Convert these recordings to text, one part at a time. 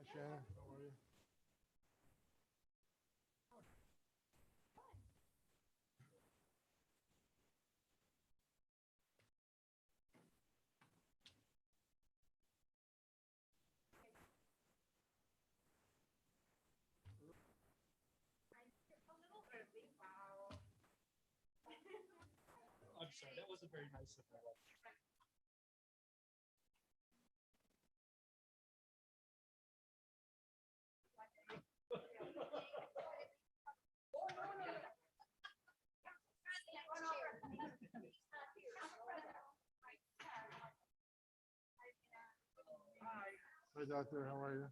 Shannon, how are you? I'm sorry, that wasn't very nice of her. Hi, doctor, how are you?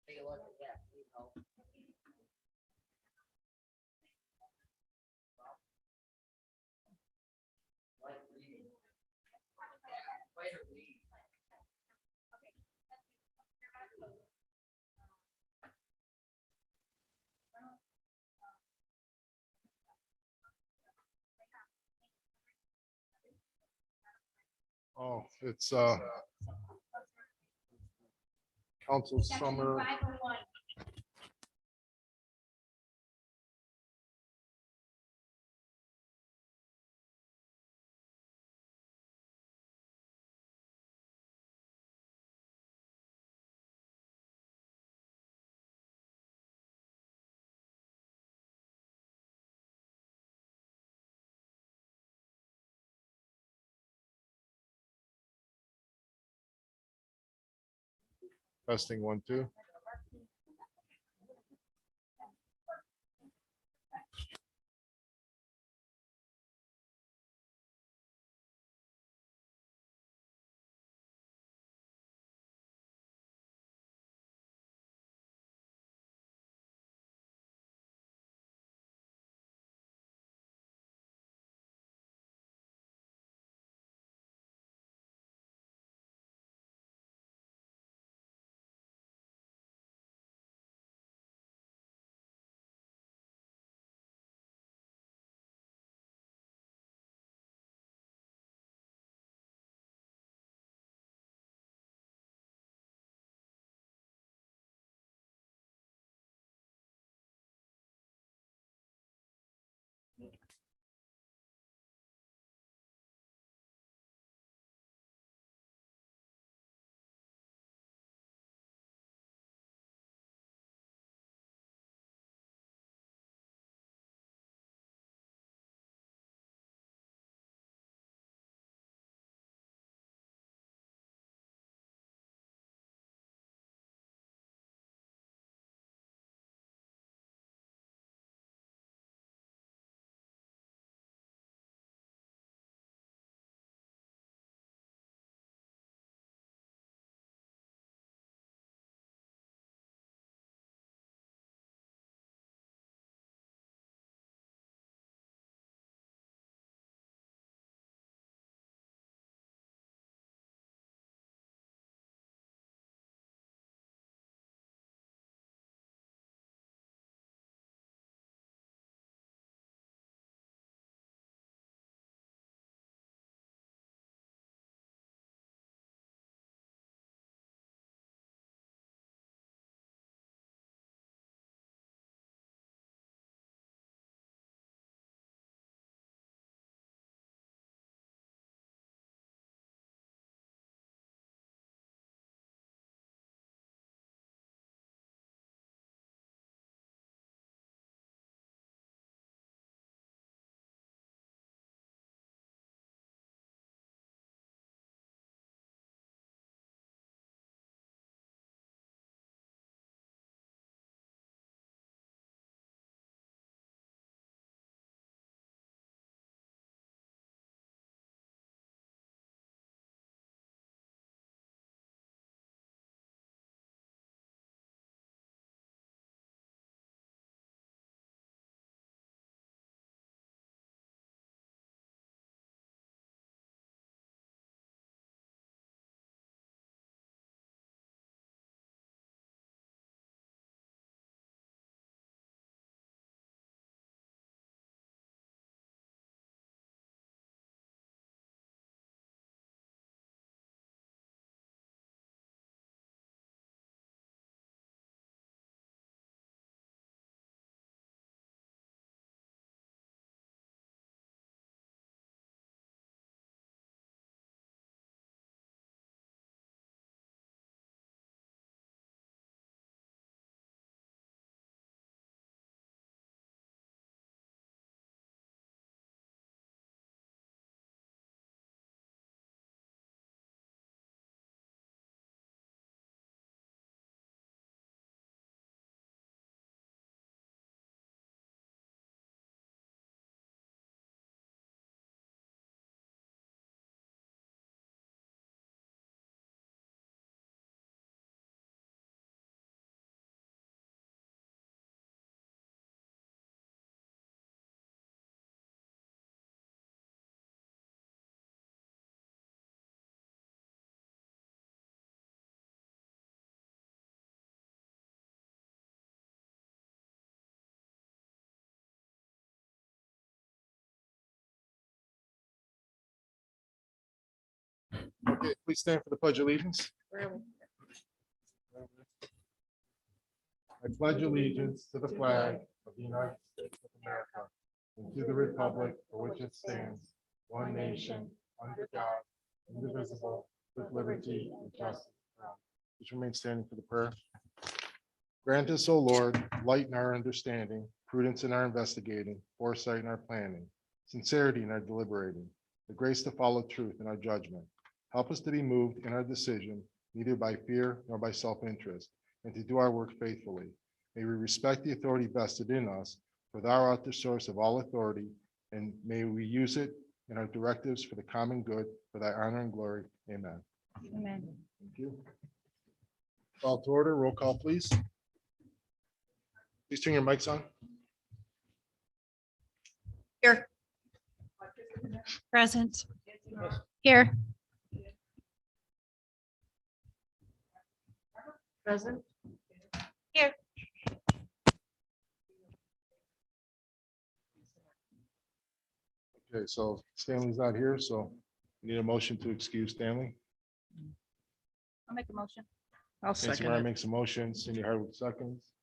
Take a look at that. You know. Like reading. Way to read. Oh, it's council summer. Testing 1, 2. Okay, please stand for the pledge of allegiance. I pledge allegiance to the flag of the United States of America and to the republic for which it stands, one nation, under God, indivisible, with liberty and justice. for all. Please remain standing for the prayer. Grant us, O Lord, light in our understanding, prudence in our investigating, foresight in our planning, sincerity in our deliberating, the grace to follow truth in our judgment. Help us to be moved in our decision, neither by fear nor by self-interest, and to do our work faithfully. May we respect the authority vested in us, for thou art the source of all authority, and may we use it in our directives for the common good, for thy honor and glory. Amen. Amen. Thank you. Call to order, roll call, please. Please turn your mics on. Here. Present. Here. Present. Here. Okay, so Stanley's not here, so we need a motion to excuse Stanley. I'll make a motion. I'll Nancy second Meyer it. makes a motion, Cindy Hardwick seconds.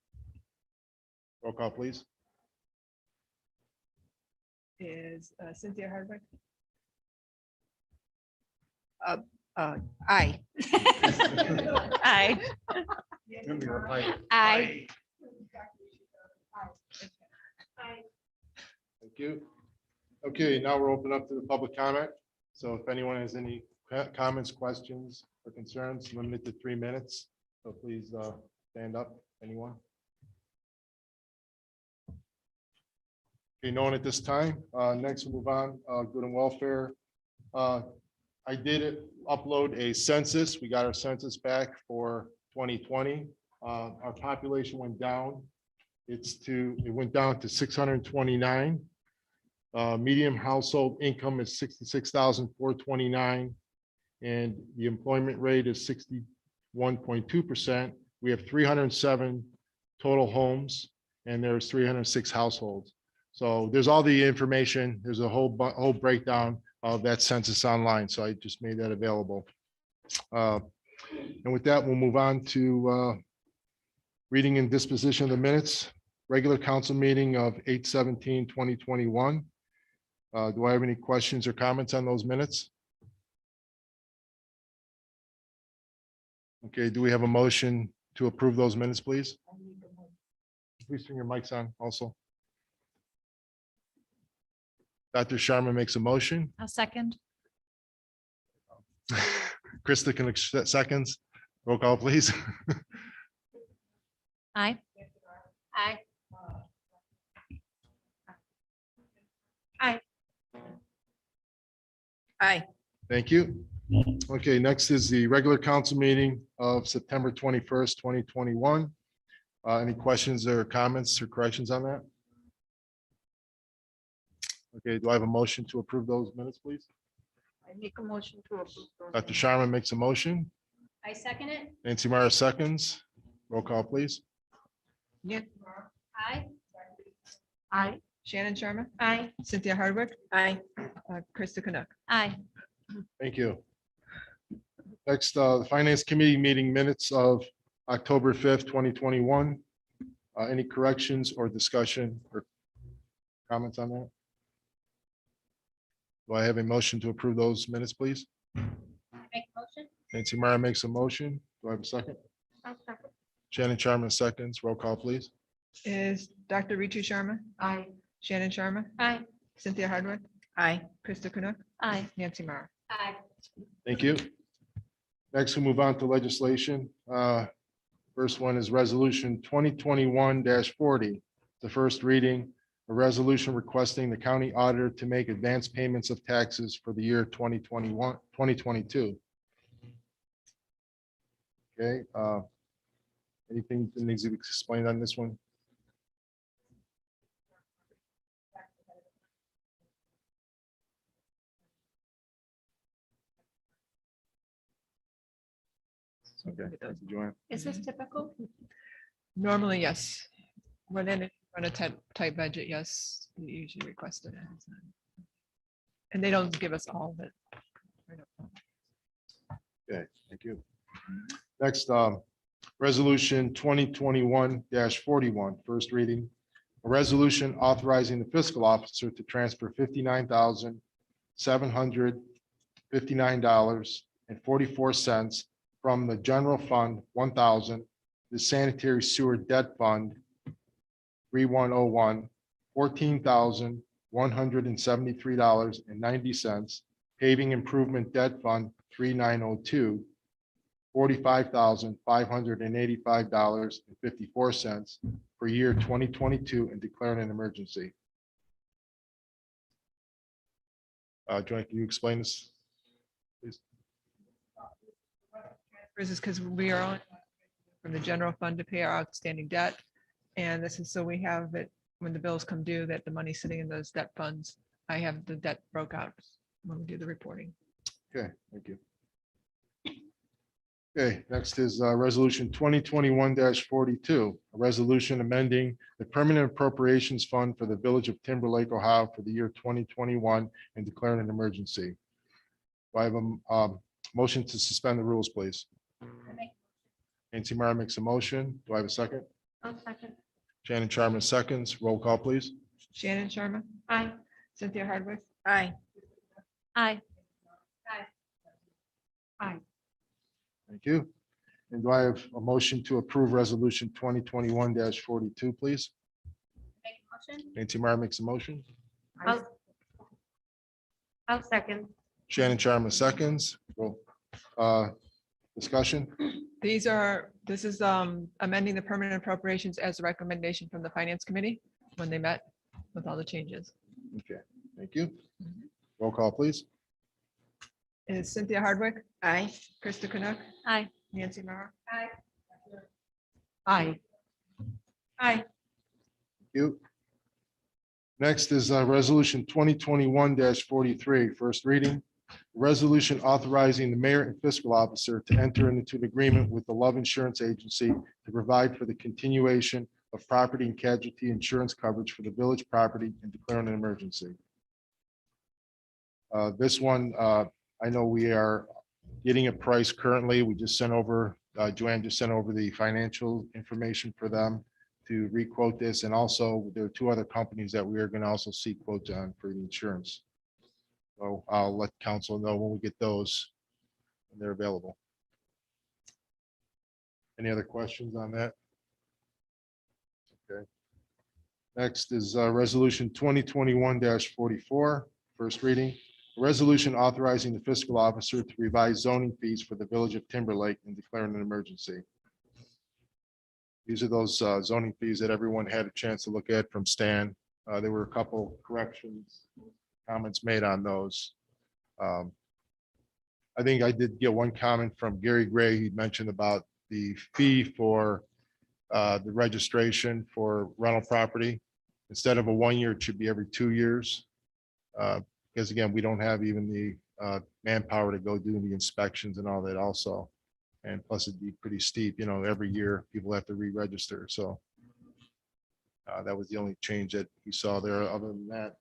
Roll call, please. Is Cynthia Hardwick? Aye. Aye. Aye. Thank you. Okay, now we're open up to the public comment. So if anyone has any comments, questions, or concerns, limited to 3 minutes. So please stand up, anyone. Okay, no one at this time. Next, we'll move on. Good and welfare. I did upload a census. We got our census back for 2020. Our population went down. It went down to 629. Median household income is 66,429, and the employment rate is 61.2%. We have 307 total homes, and there's 306 households. So there's all the information. There's a whole breakdown of that census online. So I just made that available. And with that, we'll move on to reading and disposition of the minutes. Regular council meeting of 8/17/2021. Do I have any questions or comments on those minutes? Okay, do we have a motion to approve those minutes, please? Please turn your mics on also. Dr. Sharma makes a motion. I'll second. Krista can accept seconds. Roll call, please. Aye. Aye. Aye. Aye. Thank you. Okay, next is the regular council meeting of September 21st, 2021. Any questions or comments or corrections on that? Okay, do I have a motion to approve those minutes, please? I make a motion to approve. Dr. Sharma makes a motion. I second it. Nancy Meyer seconds. Roll call, please. Yeah. Aye. Aye. Shannon Sharma, Aye. Cynthia Hardwick, Aye. Krista Canuck. Aye. Thank you. Next, the Finance Committee meeting minutes of October 5th, 2021. Any corrections or discussion or comments on that? Do I have a motion to approve those minutes, please? Make a motion. Nancy Meyer makes a motion. Do I have a second? I'll second. Shannon Sharma seconds. Roll call, please. Is Dr. Ritu Sharma, Aye. Shannon Sharma, Aye. Cynthia Hardwick. Aye. Krista Canuck, Aye. Nancy Mara. Aye. Thank you. Next, we move on to legislation. First one is Resolution 2021-40, the first reading, a resolution requesting the county auditor to make advance payments of taxes for the year 2022. Okay. Anything that needs to be explained on this one? Okay. Joanne. Is this typical? Normally, yes. When in on a tight budget, yes, we usually request it. And they don't give us all of it. Right up front. Okay, thank you. Next, resolution 2021-41, first reading. A resolution authorizing the fiscal officer to transfer $59,759.44 from the general fund 1,000, the sanitary sewer debt fund 3101, $14,173.90, paving improvement debt fund 3902, $45,585.54 for year 2022 and declaring an emergency. Joanne, can you explain this? Please. This is because we are on from the general fund to pay our outstanding debt. And this is so we have it when the bills come due, that the money's sitting in those debt funds. I have the debt broke out when we do the reporting. Okay, thank you. Okay, next is resolution 2021-42, a resolution amending the permanent appropriations fund for the village of Timberlake, Ohio for the year 2021 and declaring an emergency. Do I have a motion to suspend the rules, please? Nancy Mara makes a motion. Do I have a second? I'll second. Shannon Sharman seconds. Roll call, please. Shannon Sharma, Aye. Cynthia Hardwick, Aye. Aye. Aye. Thank you. And do I have a motion to approve resolution 2021-42, please? Make a motion? Nancy Mara makes a motion. I'll second. Shannon Sharman seconds. Roll. Discussion? this is amending the permanent appropriations as a recommendation from the finance committee when they met with all the changes. Okay, thank you. Roll call, please. Is Cynthia Hardwick, Aye. Krista Canuck, Aye. Nancy Mara, Aye. Aye. Aye. Thank you. Next is resolution 2021-43, first reading. Resolution authorizing the mayor and fiscal officer to enter into an agreement with the Love Insurance Agency to provide for the continuation of property and casualty insurance coverage for the village property and declaring an emergency. This one, I know we are getting a price currently. We just sent over, Joanne just sent over the financial information for them to requote this. And also there are two other companies that we are going to also seek quotes on for the insurance. So I'll let council know when we get those when they're available. Any other questions on that? Okay. Next is resolution 2021-44, first reading. A resolution authorizing the fiscal officer to revise zoning fees for the village of Timberlake and declaring an emergency. These are those zoning fees that everyone had a chance to look at from Stan. There were a couple corrections, comments made on those. I think I did get one comment from Gary Gray. He mentioned about the fee for the registration for rental property. Instead of a 1 year, it should be every 2 years. Because again, we don't have even the manpower to go do the inspections and all that also. And plus it'd be pretty steep, you know, every year people have to re-register. So that was the only change that we saw there. Other than that,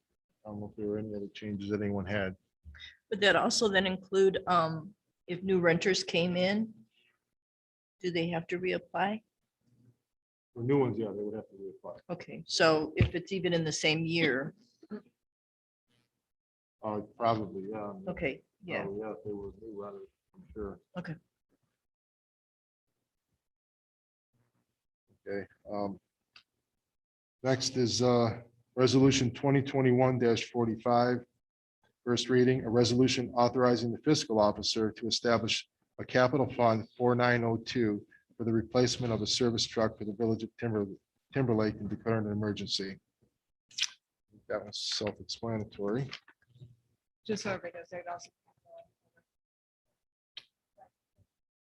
I don't know if there were any other changes that anyone had. Would that also then include, if new renters came in, do they have to reapply? For new ones, yeah, they would have to reapply. Okay, so if it's even in the same year, Probably, yeah. okay, yeah, Probably, yeah, if they were new renters, I'm sure. okay. Okay. Next is resolution 2021-45. First reading, a resolution authorizing the fiscal officer to establish a capital fund 4902 for the replacement of a service truck for the village of Timberlake and declaring an emergency. That was self-explanatory. just so everybody knows. they'd also-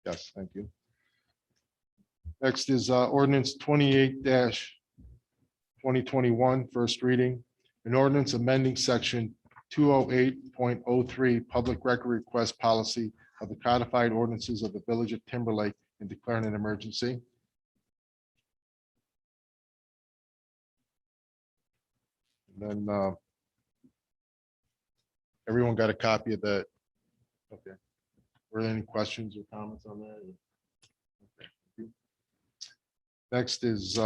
Yes, thank you. Next is ordinance 28-2021, first reading. An ordinance amending section 208.03 public record request policy of the codified ordinances of the village of Timberlake and declaring an emergency. And then everyone got a copy of that. Okay. Were there any questions or comments on that? Okay, thank you. Next is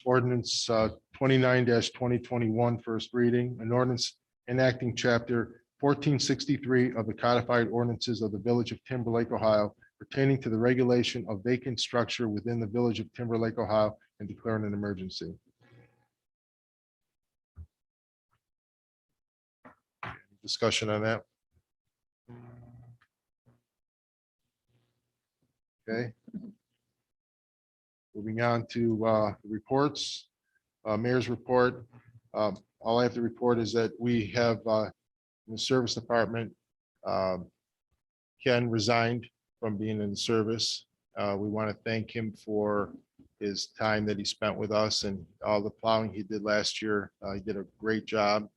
ordinance 29-2021, first reading, an ordinance enacting chapter 1463 of the codified ordinances of the Village of Timberlake, Ohio, pertaining to the regulation of vacant structure within the Village of Timberlake, Ohio, and declaring an emergency. Discussion on that? Okay. Moving on to the reports, mayor's report. All I have to report is that we have in the service department, Ken resigned from being in the service. We want to thank him for his time that he spent with us and all the plowing he did last year. He did a great job.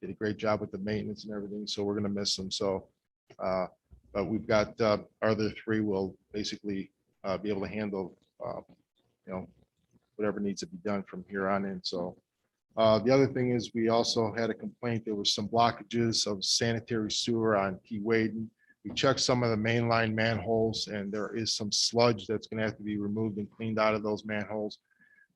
Did a great job with the maintenance and everything. So we're going to miss him. So, but we've got our other three will basically be able to handle, whatever needs to be done from here on in. So the other thing is we also had a complaint. There was some blockages of sanitary sewer on Key Waden. We checked some of the mainline manholes and there is some sludge that's going to have to be removed and cleaned out of those manholes.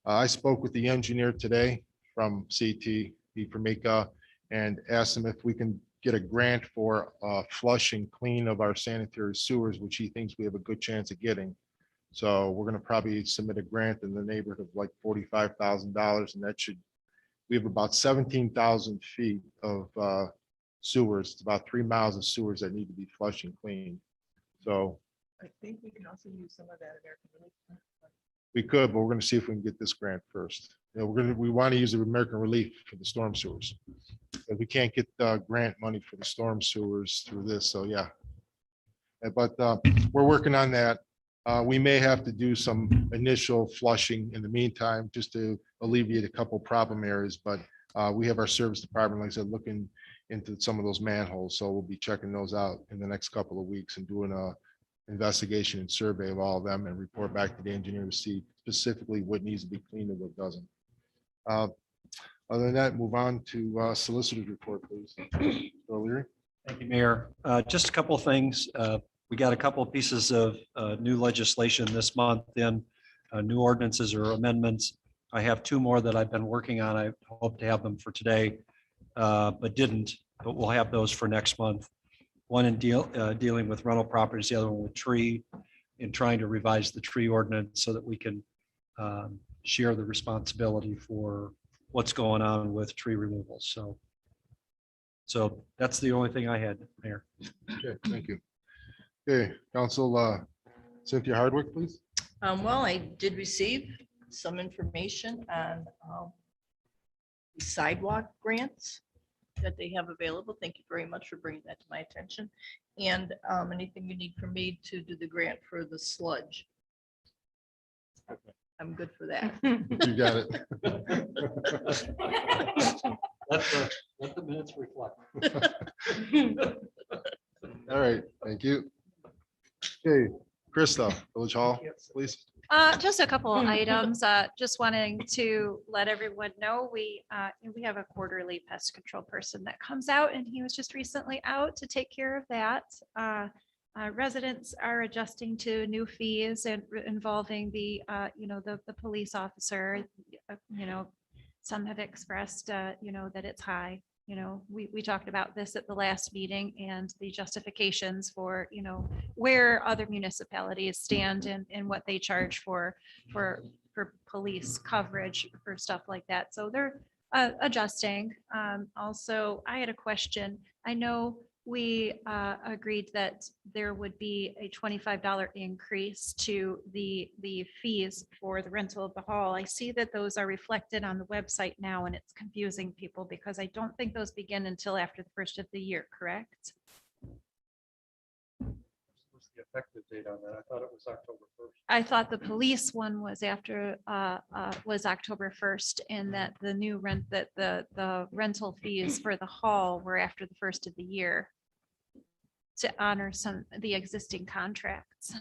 I spoke with the engineer today from CT, Formica, and asked him if we can get a grant for flush and clean of our sanitary sewers, which he thinks we have a good chance of getting. So we're going to probably submit a grant in the neighborhood of like $45,000, and that should, we have about 17,000 feet of sewers. It's about 3 miles of sewers that need to be flushed and cleaned. So I think we can also use some of that American Relief. we could, but we're going to see if we can get this grant first. We want to use the American Relief for the storm sewers. But we can't get grant money for the storm sewers through this. So yeah. But we're working on that. We may have to do some initial flushing in the meantime, just to alleviate a couple problem areas. But we have our service department, like I said, looking into some of those manholes. So we'll be checking those out in the next couple of weeks and doing a investigation and survey of all of them and report back to the engineer to see specifically what needs to be cleaned and what doesn't. Other than that, move on to solicitor's report, please. Earlier. Thank you, Mayor. Just a couple of things. We got a couple of pieces of new legislation this month in new ordinances or amendments. I have two more that I've been working on. I hope to have them for today, but didn't, but we'll have those for next month. One in dealing with rental properties, the other one with tree, in trying to revise the tree ordinance so that we can share the responsibility for what's going on with tree removal. So that's the only thing I had, Mayor. Okay, thank you. Okay, Council Cynthia Hardwick, please. Well, I did receive some information on the sidewalk grants that they have available. Thank you very much for bringing that to my attention. And anything you need from me to do the grant for the sludge. I'm good for that. You got it. Let the minutes reflect. All right, thank you. Okay, Krista, Village Hall, please. Just a couple of items, just wanting to let everyone know, we have a quarterly pest control person that comes out, and he was just recently out to take care of that. Residents are adjusting to new fees and involving the police officer. Some have expressed, that it's high. We talked about this at the last meeting and the justifications for, where other municipalities stand and what they charge for police coverage for stuff like that. So they're adjusting. Also, I had a question. I know we agreed that there would be a $25 increase to the fees for the rental of the hall. I see that those are reflected on the website now, and it's confusing people because I don't think those begin until after the first of the year, correct? What's the effective date on that? I thought it was October 1st. I thought the police one was after was October 1st, and that the new rent, that the rental fees for the hall were after the first of the year to honor the existing contracts.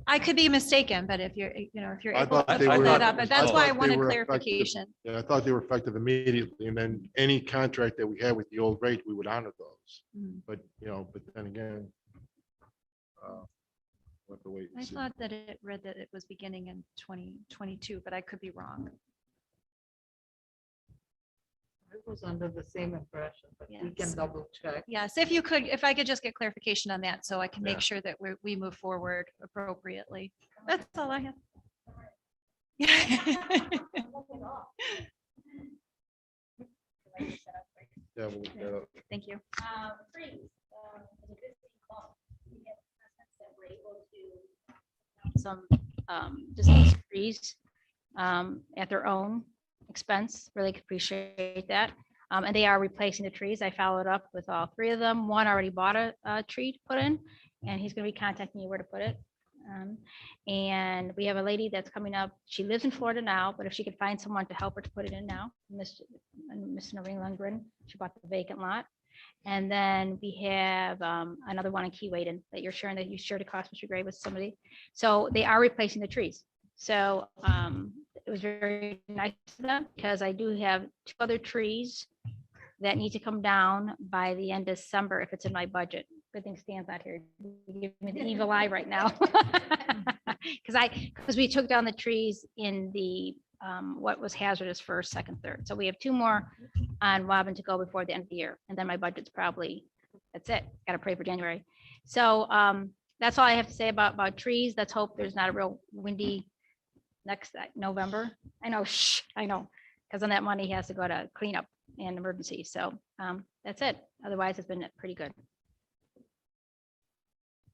I could be mistaken, but if you're, if you're I able to thought they pull were- that up, but that's why I thought they wanted were effective. clarification. Yeah, I thought they were effective immediately, and then any contract that we had with the old rate, we would honor those. Mm. But, but then again. We'll have to wait and I see. thought that it read that it was beginning in 2022, but I could be wrong. I was under the same impression, but we can Yes. double check. Yes, if I could just get clarification on that, so I can Yeah. make sure that we move forward appropriately. That's all I have. Yeah, we'll look that up. Thank you. Some distance trees at their own expense. Really appreciate that. And they are replacing the trees. I followed up with all three of them. One already bought a tree to put in, and he's gonna be contacting me where to put it. And we have a lady that's coming up. She lives in Florida now, but if she could find someone to help her to put it in now, Miss Noreen Lundgren, she bought the vacant lot. And then we have another one in Key Waden that you're sharing, that you shared a cost, Mr. Gray, with somebody. So they are replacing the trees. So it was very nice of them, because I do have 2 other trees that need to come down by the end of December if it's in my budget. Good thing Stan's not here. You give me the evil eye right now. Because we took down the trees in the what was hazardous first, second, third. So we have 2 more on Wobbin to go before the end of the year. And then my budget's probably, that's it. Got to pray for January. So that's all I have to say about trees. Let's hope there's not a real windy next November. I know, I know. Because then that money has to go to cleanup and emergency. So that's it. Otherwise, it's been pretty good.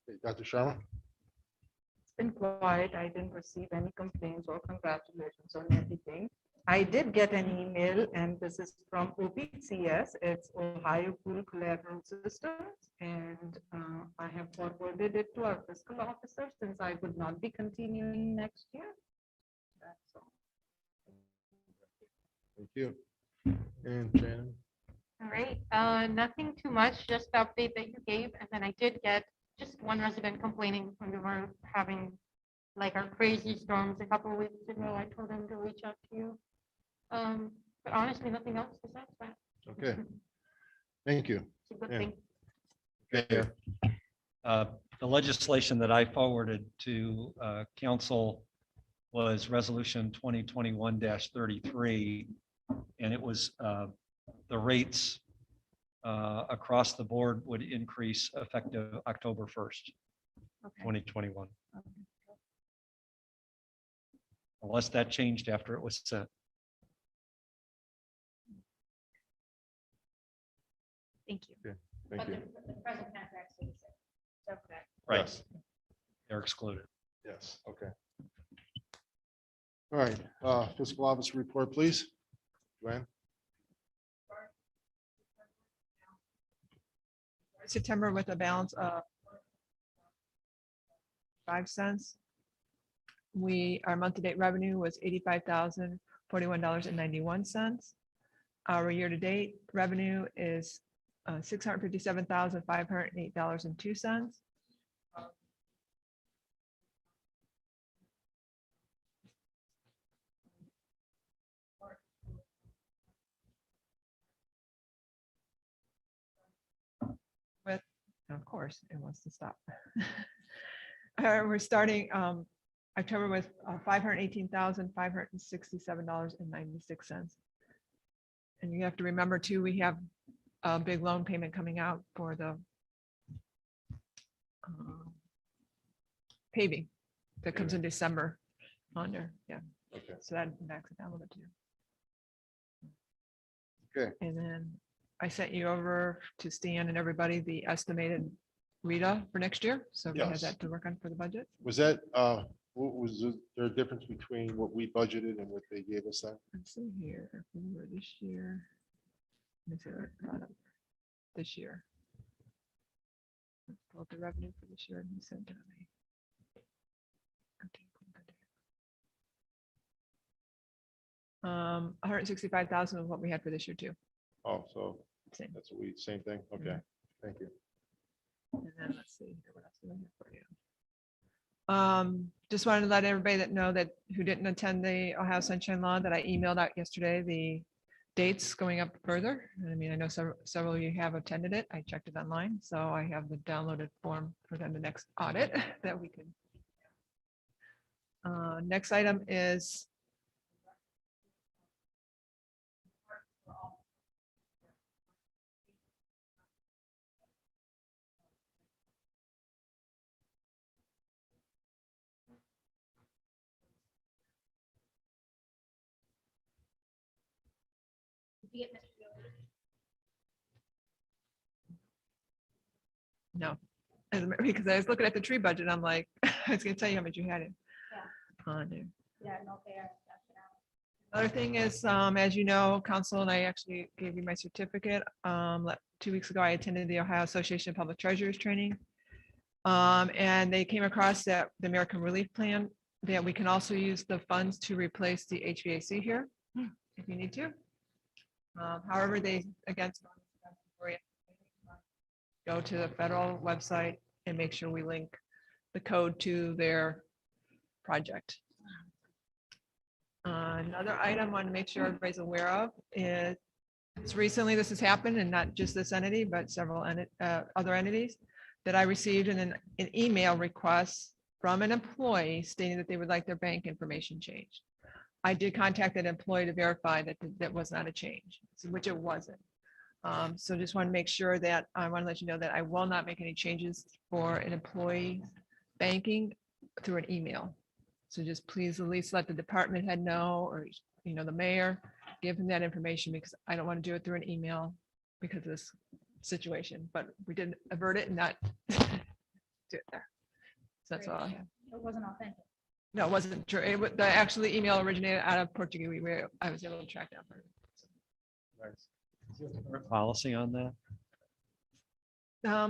Okay, Dr. Sharma? It's been quiet. I didn't receive any complaints or congratulations on anything. I did get an email, and this is from OPCS. It's Ohio Pool Collateral Systems. And I have forwarded it to our fiscal officer, since I would not be continuing next year. That's all. Thank you. And Shannon? All right, nothing too much, just the update that you gave, and then I did get just one resident complaining when we were having like our crazy storms a couple of weeks ago. I told him to reach out to you. But honestly, nothing else besides that. Okay, thank you. It's a good Yeah. thing. Okay. The legislation that I forwarded to council was resolution 2021-33. And it was the rates across the board would increase effective October 1st, Okay. 2021. Unless that changed after it was sent. Thank you. Thank you. present contract stays there. Right. Yes. They're excluded. Yes, okay. All right, fiscal office report, please. Glenn? September with a balance of 5 cents. Our month-to-date revenue was $85,041.91. Our year-to-date revenue is $657,508.02. With, of course, it wants to stop. We're starting October with $518,567.96. And you have to remember too, we have a big loan payment coming out for the paving that comes in December on there. Yeah, Okay, so that backs it down a little bit too. Okay. And then I sent you over to Stan and everybody the estimated RETA for next year. So we have Yes. that to work on for the budget. was that, was there a difference between what we budgeted and what they gave us then? Let's see here, for this year. Let me see what I brought up this year. Let's pull up the revenue for this year and he sent it to me. Okay. 165,000 is what we had for this year too. Oh, so Same. that's what same thing, okay, thank you. And then let's see, here, what else do I have for you? Just wanted to let everybody that know that who didn't attend the Ohio Sunshine Law that I emailed out yesterday, the dates going up further. I mean, I know several of you have attended it. I checked it online, so I have the downloaded form for them the next audit that we can. Next item is no, as a matter- because I was looking at the tree budget. I'm like, I was gonna tell you how much you had it. On there. Yeah, no, they are. Other thing is, as you know, council and I actually gave you my certificate. 2 weeks ago, I attended the Ohio Association of Public Treasurers training. And they came across that the American Relief Plan, that we can also use the funds to replace the HVAC here if you need to. However, they, again, go to the federal website and make sure we link the code to their project. Another item I want to make sure everybody's aware of is recently this has happened, and not just this entity, but several other entities, that I received an email request from an employee stating that they would like their bank information changed. I did contact that employee to verify that that was not a change, which it wasn't. So just want to make sure that I want to let you know that I will not make any changes for an employee banking through an email. So just please at least let the department head know, or, the mayor, give him that information, because I don't want to do it through an email because of this situation, but we did avert it and not do it there. So that's all I have. It wasn't authentic. No, it wasn't true. The actually email originated out of Portuguese. I was able to track down. Policy on that? I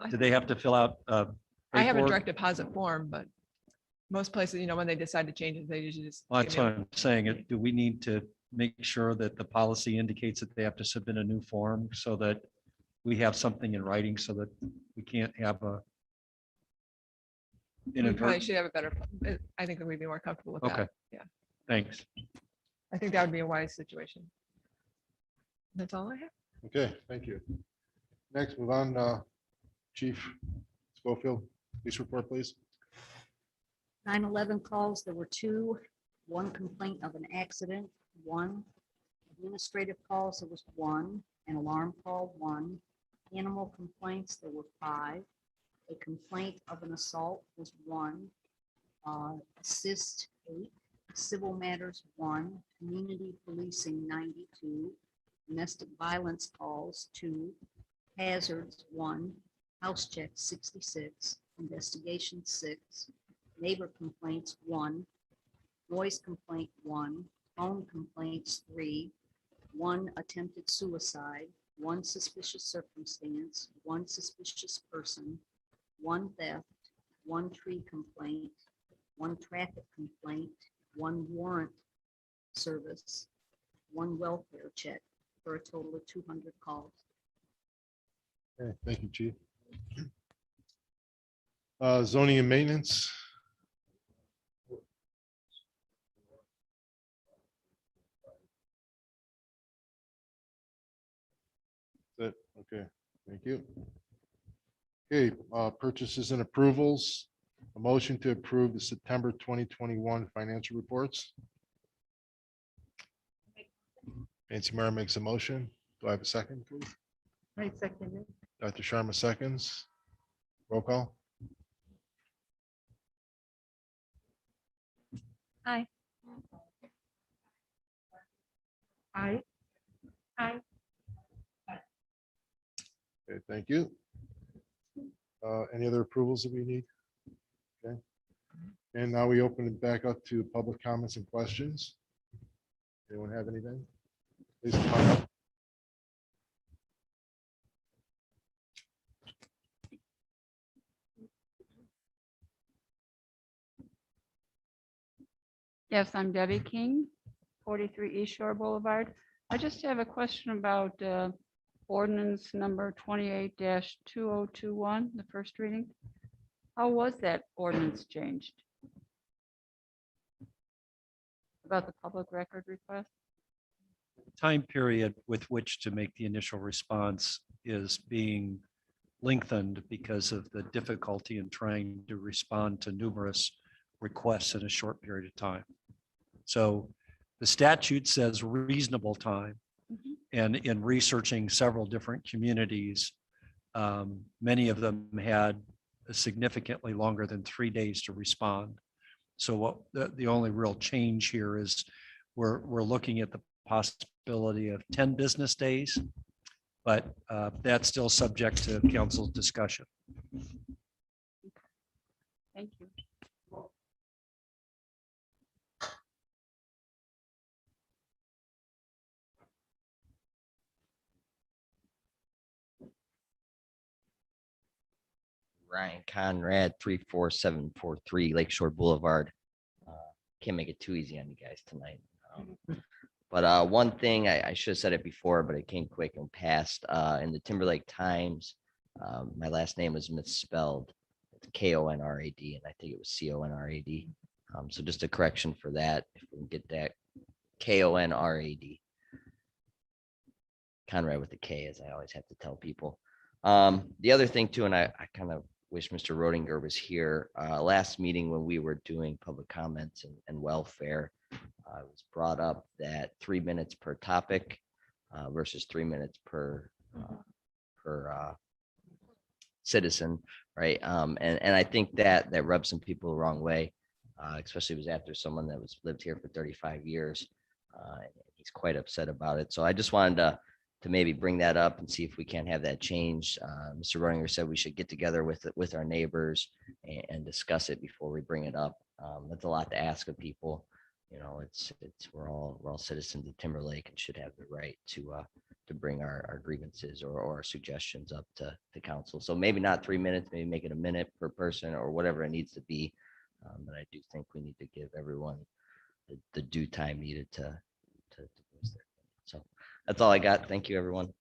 Do they have to fill out? have a paperwork? direct deposit form, but most places, when they decide to change it, they usually just. Well, give that's me a- what I'm saying. Do we need to make sure that the policy indicates that they have to submit a new form so that we have something in writing so that we can't have a We probably inadvertent? should have a better, I think that we'd be more comfortable with Okay. that. Yeah, Thanks. I think that would be a wise situation. That's all I have. Okay, thank you. Next, move on, Chief Schofield, police report, please. 9/11 calls, there were 2, 1 complaint of an accident, 1 administrative calls, there was 1, an alarm call, 1, animal complaints, there were 5, a complaint of an assault was 1, assist 8, civil matters 1, community policing 92, domestic violence calls 2, hazards 1, house check 66, investigation 6, neighbor complaints 1, noise complaint 1, phone complaints 3, 1 attempted suicide, 1 suspicious circumstance, 1 suspicious person, 1 theft, 1 tree complaint, 1 traffic complaint, 1 warrant service, 1 welfare check, for a total of 200 calls. Okay, thank you, Chief. Zoning and maintenance. That, okay, thank you. Okay, purchases and approvals. A motion to approve the September 2021 financial reports. Nancy Mara makes a motion. Do I have a second, please? I second it. Dr. Sharma seconds. Roll call. Aye. Aye. Aye. Okay, thank you. Any other approvals that we need? Okay. And now we open it back up to public comments and questions. Anyone have anything? Please come on up. Yes, I'm Debbie King, 43 East Shore Boulevard. I just have a question about ordinance number 28-2021, the first reading. How was that ordinance changed? About the public record request? Time period with which to make the initial response is being lengthened because of the difficulty in trying to respond to numerous requests in a short period of time. So the statute says reasonable time. And in researching several different communities, many of them had significantly longer than 3 days to respond. So what the only real change here is we're looking at the possibility of 10 business days, but that's still subject to council's discussion. Thank you. Ryan Conrad, 34743 Lakeshore Boulevard. Can't make it too easy on you guys tonight. But one thing, I should have said it before, but it came quick and passed. In the Timberlake Times, my last name was misspelled. It's Konrad, and I think it was Conrad. So just a correction for that, if we can get that. Konrad. Conrad with the K, as I always have to tell people. The other thing too, and I kind of wish Mr. Rodinger was here. Last meeting when we were doing public comments and welfare, it was brought up that 3 minutes per topic versus 3 minutes per citizen, right? And I think that rubs some people the wrong way, especially it was after someone that lived here for 35 years. He's quite upset about it. So I just wanted to maybe bring that up and see if we can't have that changed. Mr. Rodinger said we should get together with our neighbors and discuss it before we bring it up. That's a lot to ask of people. You know, we're all citizens of Timberlake and should have the right to bring our grievances or our suggestions up to council. So maybe not 3 minutes, maybe make it a minute per person or whatever it needs to be. But I do think we need to give everyone the due time needed to voice their opinion. So that's all I got. Thank you, everyone.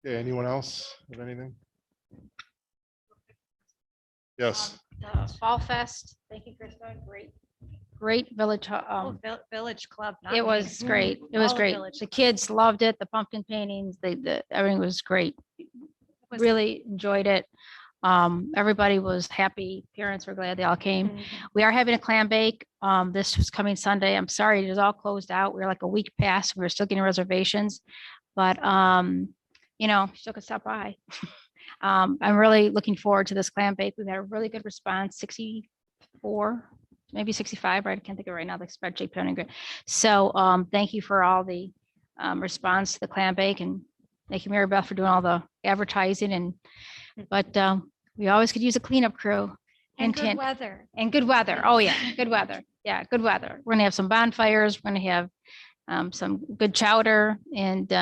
Yeah, anyone else have anything? Yes. The Fall Fest, thank you, Krista, great village. Village Club. not It me. was great. It was All great. Village The Club. kids loved it, the pumpkin paintings, everything was great. Was- Really enjoyed it. Everybody was happy. Parents were glad they all came. We are having a clam bake. This was coming Sunday. I'm sorry, it is all closed out. We're like a week past. We're still getting reservations. But you know, still could stop by. I'm really looking forward to this clam bake. We've had a really good response, 64, maybe 65, right? I can't think of it right now, the spreadsheet. Putting good. So thank you for all the response to the clam bake, and thank you, Mary Beth, for doing all the advertising. But we always could use a cleanup crew. And good Hint. weather. And good weather. Oh, yeah, good weather. Yeah, good weather. We're gonna have some bonfires. We're gonna have some good chowder and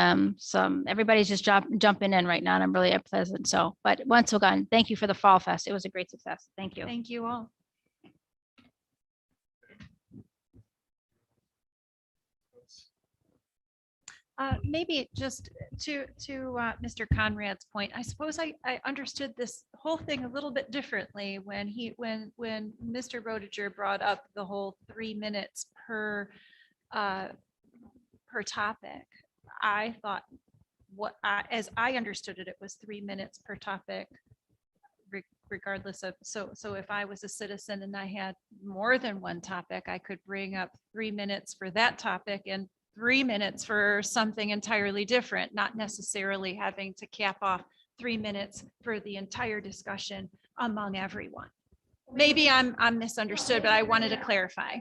everybody's just jumping in right now, and I'm really pleasant. So, but once again, thank you for the Fall Fest. It was a great success. Thank you. Thank you all. Maybe just to Mr. Conrad's point, I suppose I understood this whole thing a little bit differently when Mr. Rodinger brought up the whole 3 minutes per topic. I thought as I understood it, it was 3 minutes per topic regardless of, so if I was a citizen and I had more than one topic, I could bring up 3 minutes for that topic and 3 minutes for something entirely different, not necessarily having to cap off 3 minutes for the entire discussion among everyone. Maybe I'm misunderstood, but I wanted to clarify.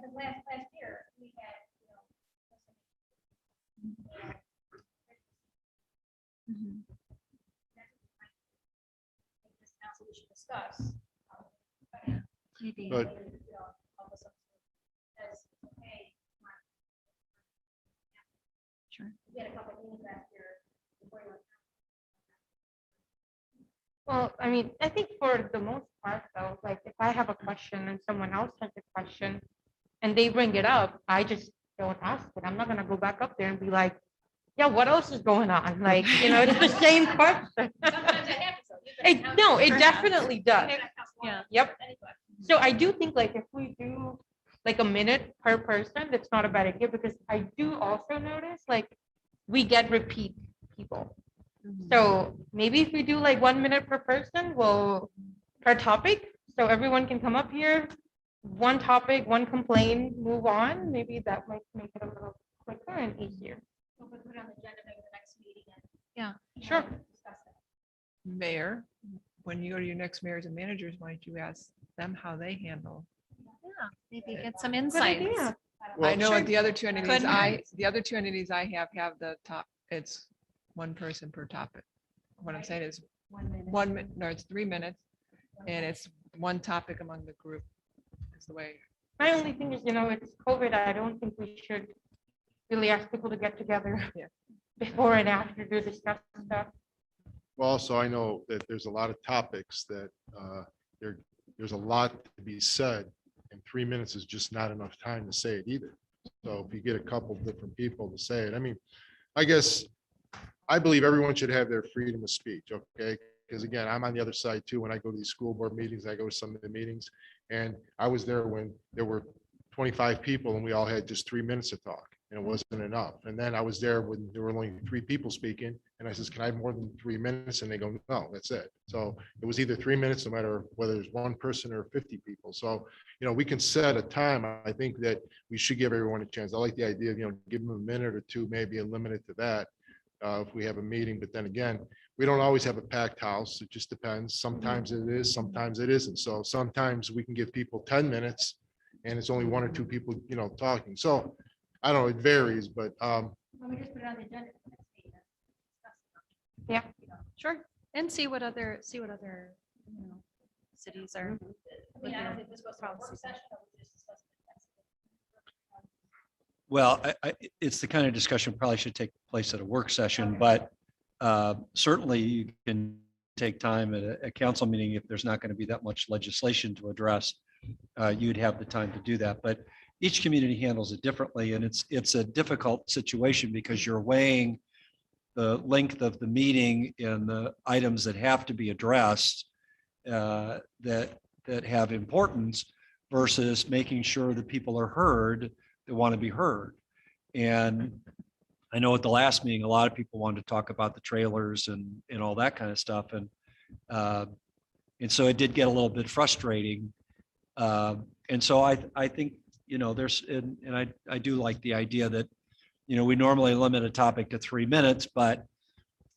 Mhm. Maybe. But Sure. Well, I mean, I think for the most part, though, like if I have a question and someone else has a question and they bring it up, I just don't ask it. I'm not gonna go back up there and be like, yeah, what else is going on? Like, it's the same question. No, it definitely does. Yeah. Yep. So I do think like if we do like a minute per person, that's not a bad idea because I do also notice like we get repeat people. So maybe if we do like 1 minute per person, per topic, so everyone can come up here, one topic, one complaint, move on. Maybe that might make it a little quicker and easier. Yeah. Sure. Mayor, when you go to your next mayors and managers, why don't you ask them how they handle? Maybe get some Good insights. idea. I know sure. at the other two entities, Couldn't the other two entities I have the top, it's one person per topic. What I'm saying is 1 minute, no, it's 3 minutes. And it's one topic among the group. Is the way. My only thing is, it's COVID. I don't think we should really ask people to get together Yeah. before and after to discuss stuff. Well, also, I know that there's a lot of topics that there's a lot to be said, and 3 minutes is just not enough time to say it either. So if you get a couple different people to say it, I mean, I guess I believe everyone should have their freedom of speech, okay? Because again, I'm on the other side too. When I go to these school board meetings, I go to some of the meetings, and I was there when there were 25 people and we all had just 3 minutes to talk, and it wasn't enough. And then I was there when there were only 3 people speaking, and I says, can I have more than 3 minutes? And they go, no, that's it. So it was either 3 minutes, no matter whether there's one person or 50 people. So, we can set a time. I think that we should give everyone a chance. I like the idea of, give them a minute or two, maybe, and limit it to that. If we have a meeting, but then again, we don't always have a packed house. It just depends. Sometimes it is, sometimes it isn't. So sometimes we can give people 10 minutes and it's only 1 or 2 people, talking. So I don't know, it varies, but Yeah. Sure. And see what other, cities are. with their policies. Well, it's the kind of discussion probably should take place at a work session, but certainly you can take time at a council meeting if there's not going to be that much legislation to address. You'd have the time to do that, but each community handles it differently, and it's a difficult situation because you're weighing the length of the meeting and the items that have to be addressed that have importance versus making sure that people are heard that want to be heard. And I know at the last meeting, a lot of people wanted to talk about the trailers and all that kind of stuff. And so it did get a little bit frustrating. And so I think, there's, and I do like the idea that, we normally limit a topic to 3 minutes, but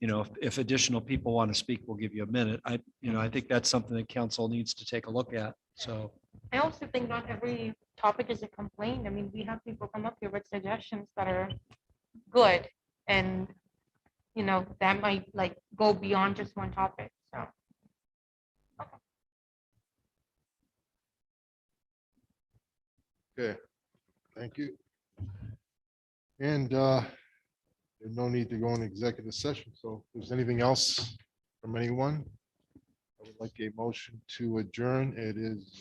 if additional people want to speak, we'll give you a minute. I think that's something that council needs to take a look at. So. I also think not every topic is a complaint. I mean, we have people come up here with suggestions that are good, and that might like go beyond just one topic. So okay, thank you. And there's no need to go in executive session. So if there's anything else from anyone, I would like a motion to adjourn. It is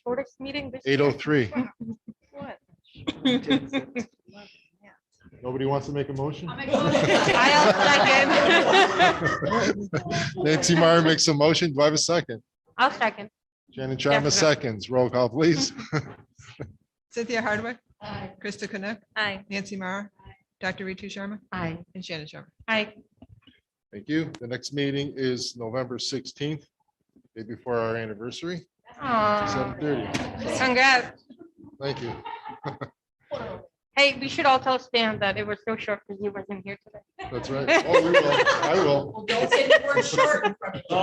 shortest meeting this year. 8:03. What? Nobody wants to make a motion? I'll second. Nancy Meyer makes a motion. Do I have a second? I'll second. Shannon Sharma seconds. Roll call, please. Cynthia Hardwick. Krista Connect. Aye. Nancy Mara. Dr. Ritu Sharma. Aye. And Shannon Sharma. Aye. Thank you. The next meeting is November 16th, day before our anniversary, Aw, 7:30. congrats. Thank you. Hey, we should all tell Stan that it was so short because he wasn't here today. That's right. Oh, we will. I will. Well, don't say the word short in front of you.